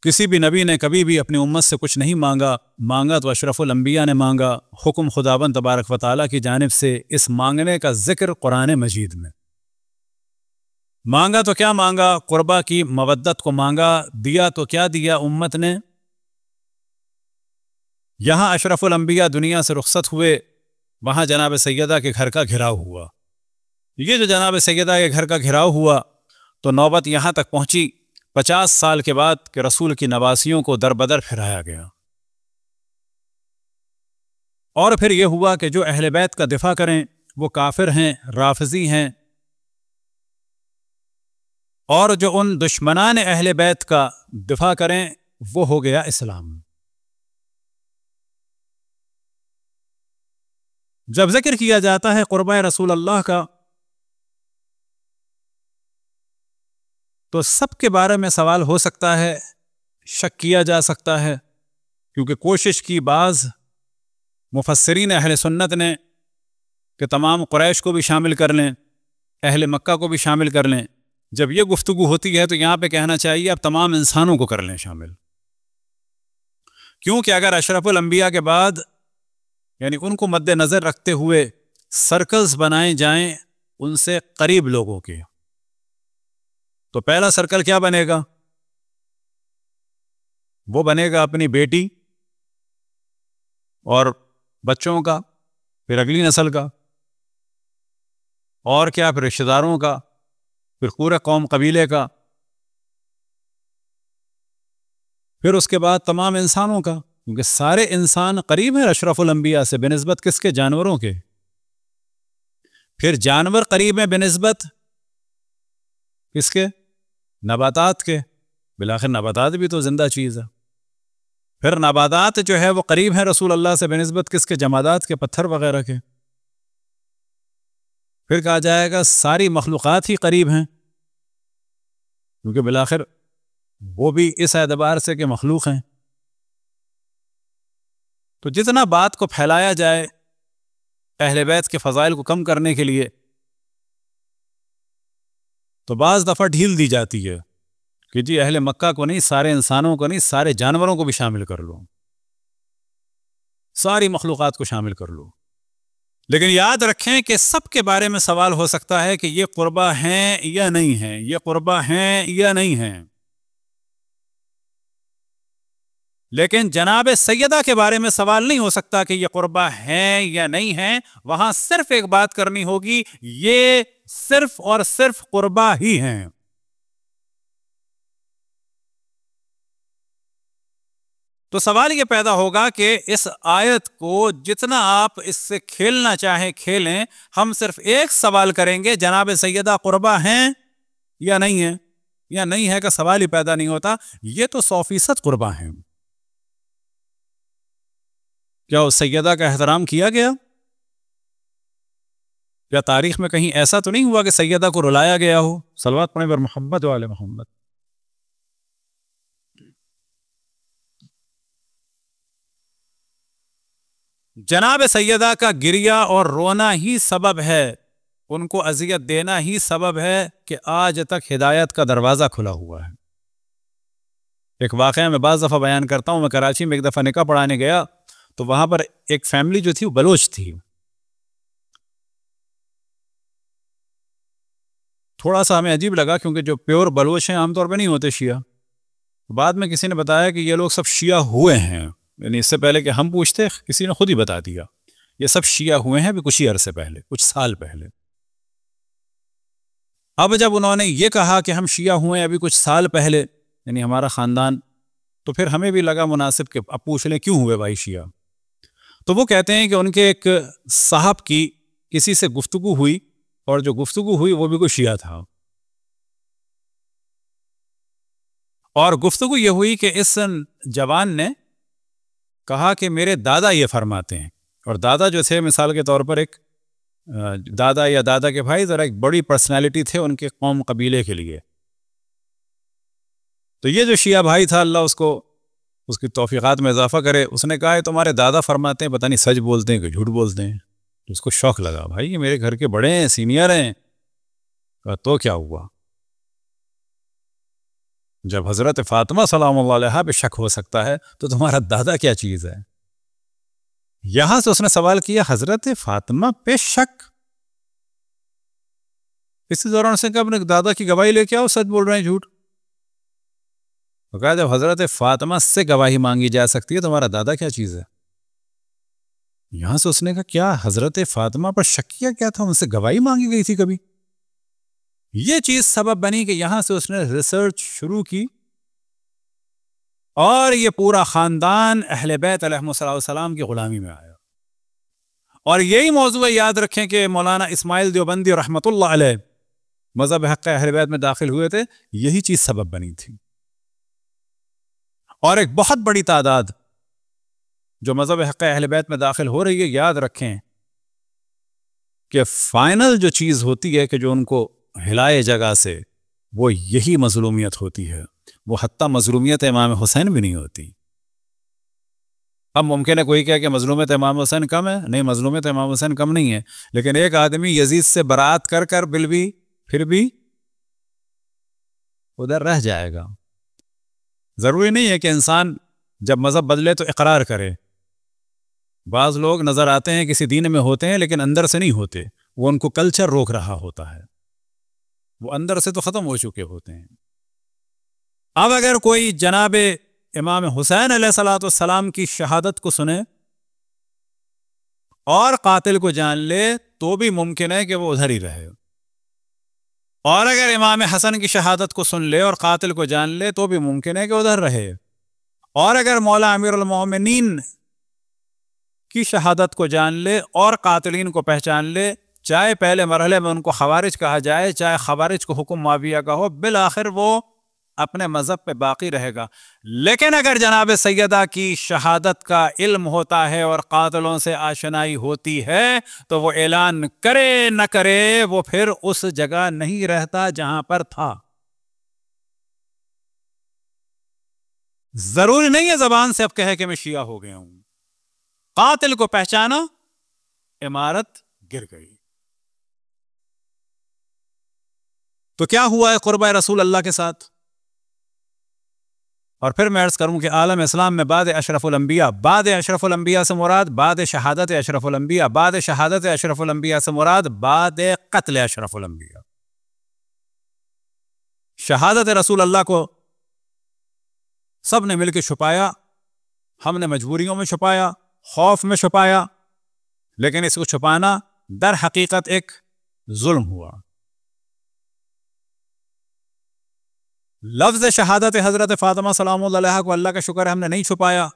کسی بھی نبی نے کبھی بھی اپنی امت سے کچھ نہیں مانگا تو اشرف الانبیاء نے مانگا، حکم خداوند تبارک و تعالیٰ کی جانب سے اس مانگنے کا ذکر قرآن مجید میں۔ مانگا تو کیا مانگا؟ قربا کی مودت کو مانگا۔ دیا تو کیا دیا امت نے؟ یہاں اشرف الانبیاء دنیا سے رخصت ہوئے، وہاں جناب سیدہ کے گھر کا گھراؤ ہوا۔ یہ جو جناب سیدہ کے گھر کا گھراؤ ہوا تو نوبت یہاں تک پہنچی 50 سال کے بعد کہ رسول کی نواسیوں کو در بدر پھرایا گیا، اور پھر یہ ہوا کہ جو اہل بیت کا دفاع کریں وہ کافر ہیں، رافضی ہیں، اور جو ان دشمنان اہل بیت کا دفاع کریں وہ ہو گیا اسلام۔ جب ذکر کیا جاتا ہے قربۂ رسول اللہ کا تو سب کے بارے میں سوال ہو سکتا ہے، شک کیا جا سکتا ہے، کیونکہ کوشش کی بعض مفسرین اہل سنت نے کہ تمام قریش کو بھی شامل کر لیں، اہل مکہ کو بھی شامل کر لیں۔ جب یہ گفتگو ہوتی ہے تو یہاں پہ کہنا چاہیے اب تمام انسانوں کو کر لیں شامل، کیونکہ اگر اشرف الانبیاء کے بعد یعنی ان کو مد نظر رکھتے ہوئے سرکلز بنائے جائیں ان سے قریب لوگوں کے، تو پہلا سرکل کیا بنے گا؟ وہ بنے گا اپنی بیٹی اور بچوں کا، پھر اگلی نسل کا، اور کیا پھر رشتہ داروں کا، پھر پورے قوم قبیلے کا، پھر اس کے بعد تمام انسانوں کا، کیونکہ سارے انسان قریب ہیں اشرف الانبیاء سے بنسبت کس کے؟ جانوروں کے۔ پھر جانور قریب ہیں بنسبت کس کے؟ نباتات کے۔ بالآخر نباتات بھی تو زندہ چیز ہے۔ پھر نباتات جو ہے وہ قریب ہیں رسول اللہ سے بنسبت کس کے؟ جمادات کے، پتھر وغیرہ کے۔ پھر کہا جائے گا ساری مخلوقات ہی قریب ہیں، کیونکہ بالآخر وہ بھی اس اعتبار سے کہ مخلوق ہیں۔ تو جتنا بات کو پھیلایا جائے اہل بیت کے فضائل کو کم کرنے کے لیے تو بعض دفعہ ڈھیل دی جاتی ہے کہ جی اہل مکہ کو نہیں، سارے انسانوں کو نہیں، سارے جانوروں کو بھی شامل کر لو، ساری مخلوقات کو شامل کر لو۔ لیکن یاد رکھیں کہ سب کے بارے میں سوال ہو سکتا ہے کہ یہ قربا ہیں یا نہیں ہیں، یہ قربا ہیں یا نہیں ہیں۔ لیکن جناب سیدہ کے بارے میں سوال نہیں ہو سکتا کہ یہ قربا ہیں یا نہیں ہیں۔ وہاں صرف ایک بات کرنی ہوگی، یہ صرف اور صرف قربا ہی ہیں۔ تو سوال یہ پیدا ہوگا کہ اس آیت کو جتنا آپ اس سے کھیلنا چاہیں کھیلیں، ہم صرف ایک سوال کریں گے جناب سیدہ قربا ہیں یا نہیں ہیں، یا نہیں ہے کا سوال ہی پیدا نہیں ہوتا۔ یہ تو 100% قربا ہیں۔ کیا اس سیدہ کا احترام کیا گیا؟ یا تاریخ میں کہیں ایسا تو نہیں ہوا کہ سیدہ کو رلایا گیا ہو؟ صلوات پڑھیں بر محمد و آل محمد۔ جناب سیدہ کا گریہ اور رونا ہی سبب ہے، ان کو اذیت دینا ہی سبب ہے کہ آج تک ہدایت کا دروازہ کھلا ہوا ہے۔ ایک واقعہ میں بعض دفعہ بیان کرتا ہوں، میں کراچی میں ایک دفعہ نکاح پڑھانے گیا تو وہاں پر ایک فیملی جو تھی وہ بلوچ تھی۔ تھوڑا سا ہمیں عجیب لگا کیونکہ جو پیور بلوچ ہیں عام طور پہ نہیں ہوتے شیعہ۔ بعد میں کسی نے بتایا کہ یہ لوگ سب شیعہ ہوئے ہیں، یعنی اس سے پہلے کہ ہم پوچھتے کسی نے خود ہی بتا دیا یہ سب شیعہ ہوئے ہیں ابھی کچھ ہی عرصے پہلے، کچھ سال پہلے۔ اب جب انہوں نے یہ کہا کہ ہم شیعہ ہوئے ہیں ابھی کچھ سال پہلے، یعنی ہمارا خاندان، تو پھر ہمیں بھی لگا مناسب کہ اب پوچھ لیں کیوں ہوئے بھائی شیعہ۔ تو وہ کہتے ہیں کہ ان کے ایک صاحب کی کسی سے گفتگو ہوئی، اور جو گفتگو ہوئی وہ بھی کوئی شیعہ تھا، اور گفتگو یہ ہوئی کہ اس جوان نے کہا کہ میرے دادا یہ فرماتے ہیں، اور دادا جو تھے مثال کے طور پر ایک دادا یا دادا کے بھائی ذرا ایک بڑی پرسنالٹی تھے ان کے قوم قبیلے کے لیے۔ تو یہ جو شیعہ بھائی تھا اللہ اس کو اس کی توفیقات میں اضافہ کرے، اس نے کہا ہے تمہارے دادا فرماتے ہیں، پتہ نہیں سچ بولتے ہیں کہ جھوٹ بولتے ہیں۔ تو اس کو شوق لگا، بھائی یہ میرے گھر کے بڑے ہیں، سینئر ہیں۔ کہا تو کیا ہوا؟ جب حضرت فاطمہ سلام اللہ علیہا پہ شک ہو سکتا ہے تو تمہارا دادا کیا چیز ہے؟ یہاں سے اس نے سوال کیا حضرت فاطمہ پہ شک. اسی دوران اس نے کہا اپنے دادا کی گواہی لے کے آؤ، سچ بول رہے ہیں جھوٹ. تو کہا جب حضرت فاطمہ سے گواہی مانگی جا سکتی ہے تمہارا دادا کیا چیز ہے؟ یہاں سے اس نے کہا کیا حضرت فاطمہ پر شک کیا تھا، ان سے گواہی مانگی گئی تھی کبھی؟ یہ چیز سبب بنی کہ یہاں سے اس نے ریسرچ شروع کی، اور یہ پورا خاندان اہل بیت علیہ السلام کی غلامی میں آیا. اور یہی موضوع یاد رکھیں کہ مولانا اسماعیل دیوبندی رحمۃ اللہ علیہ مذہب حق اہل بیت میں داخل ہوئے تھے، یہی چیز سبب بنی تھی. اور ایک بہت بڑی تعداد جو مذہب حق اہل بیت میں داخل ہو رہی ہے، یاد رکھیں کہ فائنل جو چیز ہوتی ہے کہ جو ان کو ہلائے جگہ سے، وہ یہی مظلومیت ہوتی ہے. وہ حتیٰ مظلومیت امام حسین بھی نہیں ہوتی. اب ممکن ہے کوئی کہے کہ مظلومیت امام حسین کم ہے، نہیں، مظلومیت امام حسین کم نہیں ہے، لیکن ایک آدمی یزید سے برات کر کر پھر بھی ادھر رہ جائے گا. ضروری نہیں ہے کہ انسان جب مذہب بدلے تو اقرار کرے. بعض لوگ نظر آتے ہیں کسی دین میں ہوتے ہیں لیکن اندر سے نہیں ہوتے، وہ ان کو کلچر روک رہا ہوتا ہے، وہ اندر سے تو ختم ہو چکے ہوتے ہیں. اب اگر کوئی جناب امام حسین علیہ السلام کی شہادت کو سنے اور قاتل کو جان لے تو بھی ممکن ہے کہ وہ ادھر ہی رہے، اور اگر امام حسن کی شہادت کو سن لے اور قاتل کو جان لے تو بھی ممکن ہے کہ ادھر رہے، اور اگر مولا امیر المومنین کی شہادت کو جان لے اور قاتلین کو پہچان لے، چاہے پہلے مرحلے میں ان کو خوارج کہا جائے، چاہے خوارج کو حکم معاویہ کا ہو، بالآخر وہ اپنے مذہب پہ باقی رہے گا. لیکن اگر جناب سیدہ کی شہادت کا علم ہوتا ہے اور قاتلوں سے آشنائی ہوتی ہے تو وہ اعلان کرے نہ کرے وہ پھر اس جگہ نہیں رہتا جہاں پر تھا. ضروری نہیں ہے زبان سے اب کہے کہ میں شیعہ ہو گیا ہوں. قاتل کو پہچانا، عمارت گر گئی. تو کیا ہوا ہے قربہ رسول اللہ کے ساتھ؟ اور پھر میں عرض کروں کہ عالم اسلام میں بعد اشرف الانبیاء، بعد اشرف الانبیاء سے مراد بعد شہادت اشرف الانبیاء، بعد شہادت اشرف الانبیاء سے مراد بعد قتل اشرف الانبیاء. شہادت رسول اللہ کو سب نے مل کے چھپایا، ہم نے مجبوریوں میں چھپایا، خوف میں چھپایا، لیکن اس کو چھپانا در حقیقت ایک ظلم ہوا. لفظ شہادت حضرت فاطمہ سلام اللہ علیہا کو اللہ کا شکر ہے ہم نے نہیں چھپایا،